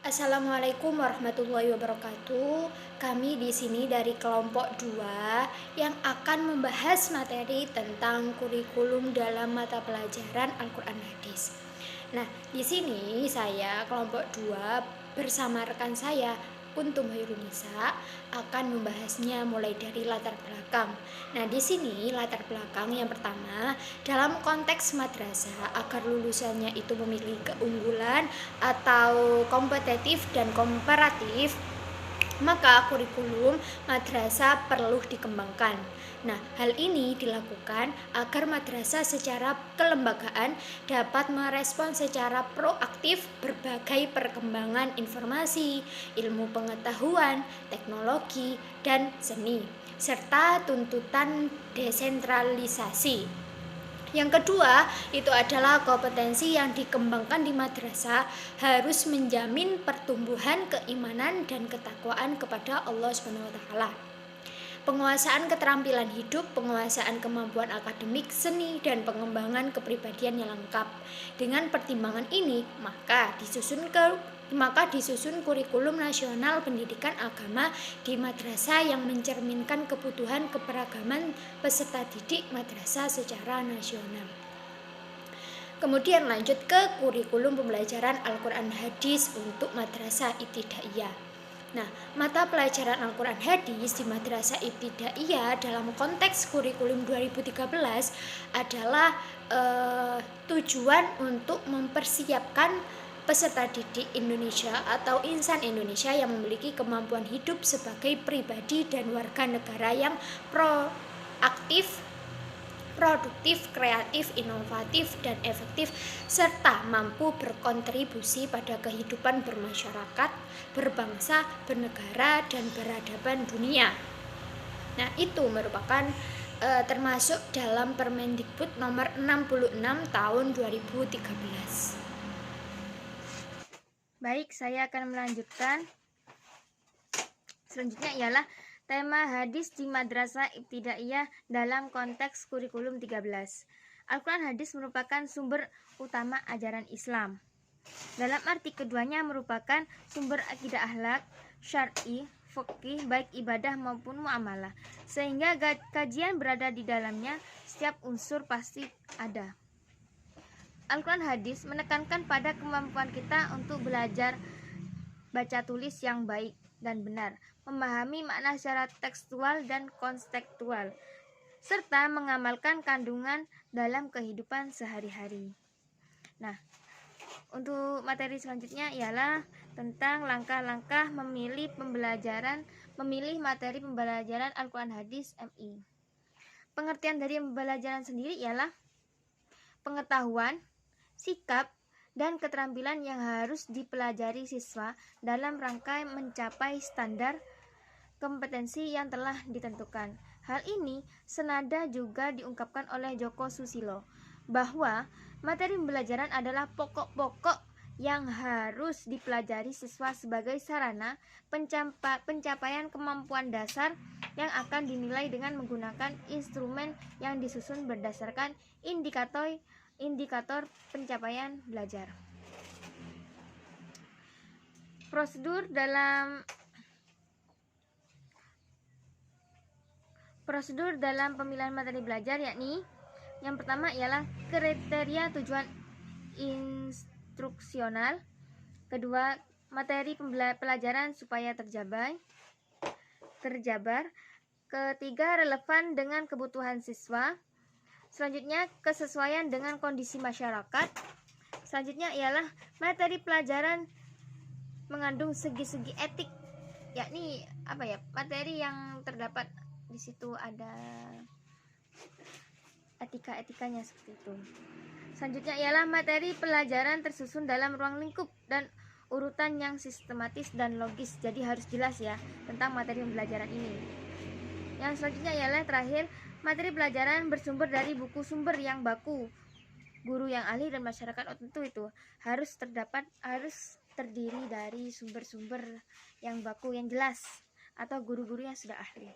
Assalamualaikum warahmatullahi wabarakatuh. Kami di sini dari kelompok 2 yang akan membahas materi tentang kurikulum dalam mata pelajaran Al-Qur'an Hadis. Nah, di sini saya kelompok 2 bersama rekan saya Kuntum Hairunisa akan membahasnya mulai dari latar belakang. Nah, di sini latar belakang yang pertama dalam konteks madrasah agar lulusannya itu memiliki keunggulan atau kompetitif dan komparatif, maka kurikulum madrasah perlu dikembangkan. Nah, hal ini dilakukan agar madrasah secara kelembagaan dapat merespon secara proaktif berbagai perkembangan informasi, ilmu pengetahuan, teknologi, dan seni, serta tuntutan desentralisasi. Yang kedua, itu adalah kompetensi yang dikembangkan di madrasah harus menjamin pertumbuhan keimanan dan ketakwaan kepada Allah SWT. Penguasaan keterampilan hidup, penguasaan kemampuan akademik, seni, dan pengembangan kepribadian yang lengkap. Dengan pertimbangan ini, maka disusun kurikulum nasional pendidikan agama di madrasah yang mencerminkan kebutuhan keberagaman peserta didik madrasah secara nasional. Kemudian lanjut ke kurikulum pembelajaran Al-Quran Hadis untuk madrasah ibtidaiyah. Nah, mata pelajaran Al-Quran Hadis di Madrasah Ibtidaiyah dalam konteks kurikulum 2013 adalah tujuan untuk mempersiapkan peserta didik Indonesia atau insan Indonesia yang memiliki kemampuan hidup sebagai pribadi dan warga negara yang proaktif, produktif, kreatif, inovatif, dan efektif, serta mampu berkontribusi pada kehidupan bermasyarakat, berbangsa, bernegara, dan peradaban dunia. Nah, itu merupakan termasuk dalam Permendikbud nomor 66 tahun 2013. Baik, saya akan melanjutkan. Selanjutnya ialah tema hadis di Madrasah Ibtidaiyah dalam konteks kurikulum 13. Al-Quran Hadis merupakan sumber utama ajaran Islam. Dalam arti keduanya merupakan sumber akidah akhlak, syar'i, fikih, baik ibadah maupun muamalah. Sehingga kajian berada di dalamnya, setiap unsur pasti ada. Al-Quran Hadis menekankan pada kemampuan kita untuk belajar baca tulis yang baik dan benar, memahami makna secara tekstual dan konstekstual, serta mengamalkan kandungan dalam kehidupan sehari-hari. Nah, untuk materi selanjutnya ialah tentang langkah-langkah memilih materi pembelajaran Al-Quran Hadis MI. Pengertian dari pembelajaran sendiri ialah pengetahuan, sikap, dan keterampilan yang harus dipelajari siswa dalam rangka mencapai standar kompetensi yang telah ditentukan. Hal ini senada juga diungkapkan oleh Joko Susilo, bahwa materi pembelajaran adalah pokok-pokok yang harus dipelajari siswa sebagai sarana pencapaian kemampuan dasar yang akan dinilai dengan menggunakan instrumen yang disusun berdasarkan indikator pencapaian belajar. Prosedur dalam pemilihan materi belajar yakni yang pertama ialah kriteria tujuan instruksional, kedua materi pelajaran supaya terjabar, ketiga relevan dengan kebutuhan siswa, selanjutnya kesesuaian dengan kondisi masyarakat, selanjutnya ialah materi pelajaran mengandung segi-segi etik, yakni materi yang terdapat di situ ada etika-etikanya seperti itu. Selanjutnya ialah materi pelajaran tersusun dalam ruang lingkup dan urutan yang sistematis dan logis, jadi harus jelas ya tentang materi pembelajaran ini. Yang selanjutnya ialah terakhir, materi pelajaran bersumber dari buku sumber yang baku, guru yang ahli, dan masyarakat. Tentu itu harus terdiri dari sumber-sumber yang baku yang jelas atau guru-guru yang sudah ahli.